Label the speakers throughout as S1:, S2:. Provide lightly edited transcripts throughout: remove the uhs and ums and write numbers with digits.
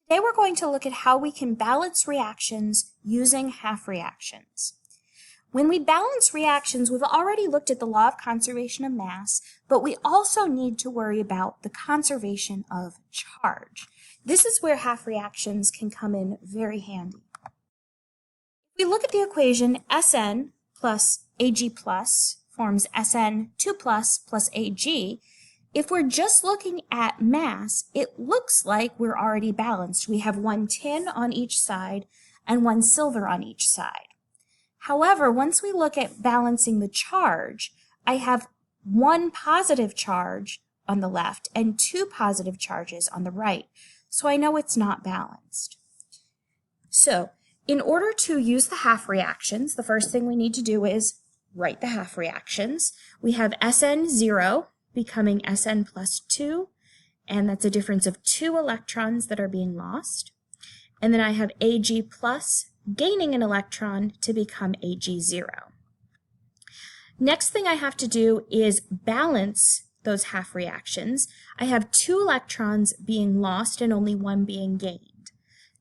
S1: Today we're going to look at how we can balance reactions using half reactions. When we balance reactions, we've already looked at the law of conservation of mass, but we also need to worry about the conservation of charge. This is where half reactions can come in very handy. If we look at the equation, Sn plus Ag plus forms Sn2 plus Ag. If we're just looking at mass, it looks like we're already balanced. We have one tin on each side and one silver on each side. However, once we look at balancing the charge, I have one positive charge on the left and two positive charges on the right. So I know it's not balanced. So in order to use the half reactions, the first thing we need to do is write the half reactions. We have Sn0 becoming Sn plus 2, and that's a difference of 2 electrons that are being lost. And then I have Ag plus gaining an electron to become Ag0. Next thing I have to do is balance those half reactions. I have 2 electrons being lost and only 1 being gained.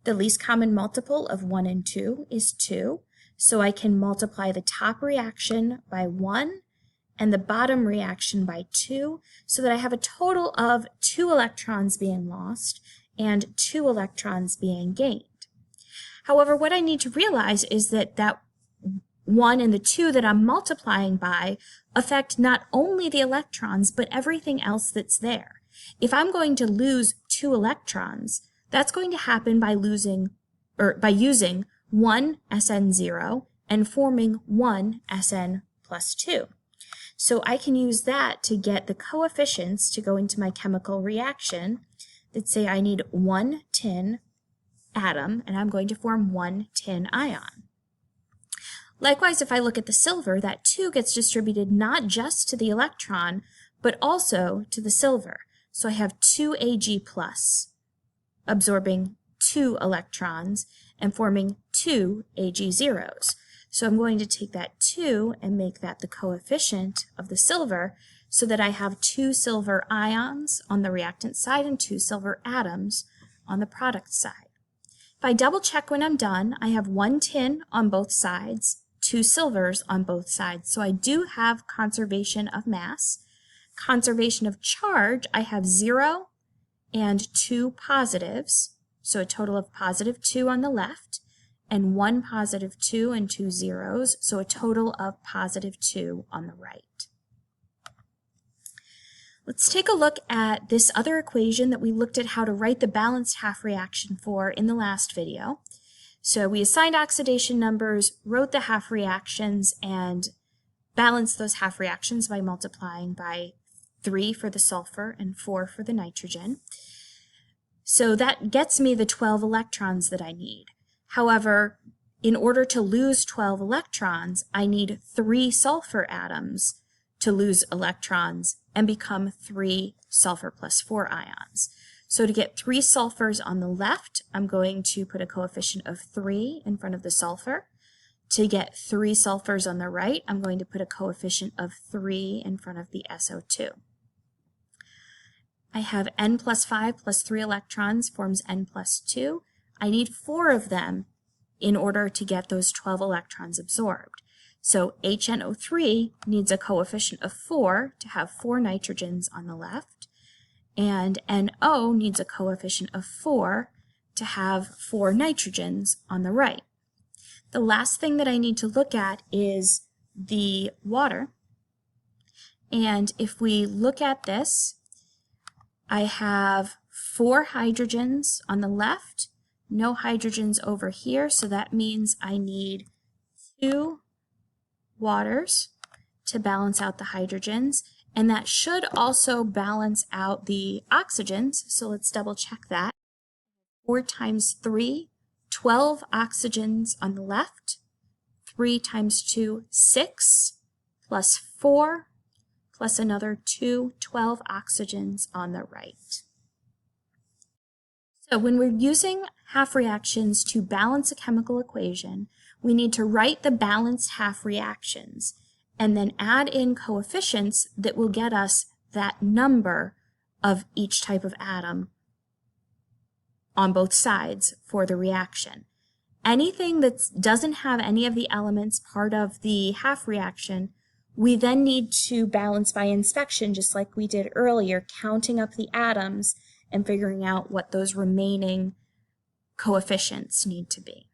S1: The least common multiple of 1 and 2 is 2, so I can multiply the top reaction by 1 and the bottom reaction by 2, so that I have a total of 2 electrons being lost and 2 electrons being gained. However, what I need to realize is that that 1 and the 2 that I'm multiplying by affect not only the electrons, but everything else that's there. If I'm going to lose 2 electrons, that's going to happen by using 1 Sn0 and forming 1 Sn plus 2. So I can use that to get the coefficients to go into my chemical reaction that say I need 1 tin atom, and I'm going to form 1 tin ion. Likewise, if I look at the silver, that 2 gets distributed not just to the electron, but also to the silver. So I have 2 Ag plus, absorbing 2 electrons and forming 2 Ag zeros. So I'm going to take that 2 and make that the coefficient of the silver so that I have 2 silver ions on the reactant side and 2 silver atoms on the product side. If I double check when I'm done, I have 1 tin on both sides, 2 silvers on both sides. So I do have conservation of mass. Conservation of charge, I have 0 and 2 positives, so a total of positive 2 on the left, and 1 positive 2 and 2 zeros, so a total of positive 2 on the right. Let's take a look at this other equation that we looked at how to write the balanced half reaction for in the last video. So we assigned oxidation numbers, wrote the half reactions, and balanced those half reactions by multiplying by 3 for the sulfur and 4 for the nitrogen. So that gets me the 12 electrons that I need. However, in order to lose 12 electrons, I need 3 sulfur atoms to lose electrons and become 3 sulfur plus 4 ions. So to get 3 sulfurs on the left, I'm going to put a coefficient of 3 in front of the sulfur. To get 3 sulfurs on the right, I'm going to put a coefficient of 3 in front of the SO2. I have N plus 5 plus 3 electrons forms N plus 2. I need 4 of them in order to get those 12 electrons absorbed. So HNO3 needs a coefficient of 4 to have 4 nitrogens on the left, and NO needs a coefficient of 4 to have 4 nitrogens on the right. The last thing that I need to look at is the water. And if we look at this, I have 4 hydrogens on the left, no hydrogens over here, so that means I need 2 waters to balance out the hydrogens, and that should also balance out the oxygens, so let's double check that. 4 times 3, 12 oxygens on the left, 3 times 2, 6, plus 4, plus another 2, 12 oxygens on the right. So when we're using half reactions to balance a chemical equation, we need to write the balanced half reactions and then add in coefficients that will get us that number of each type of atom on both sides for the reaction. Anything that doesn't have any of the elements part of the half reaction, we then need to balance by inspection, just like we did earlier, counting up the atoms and figuring out what those remaining coefficients need to be.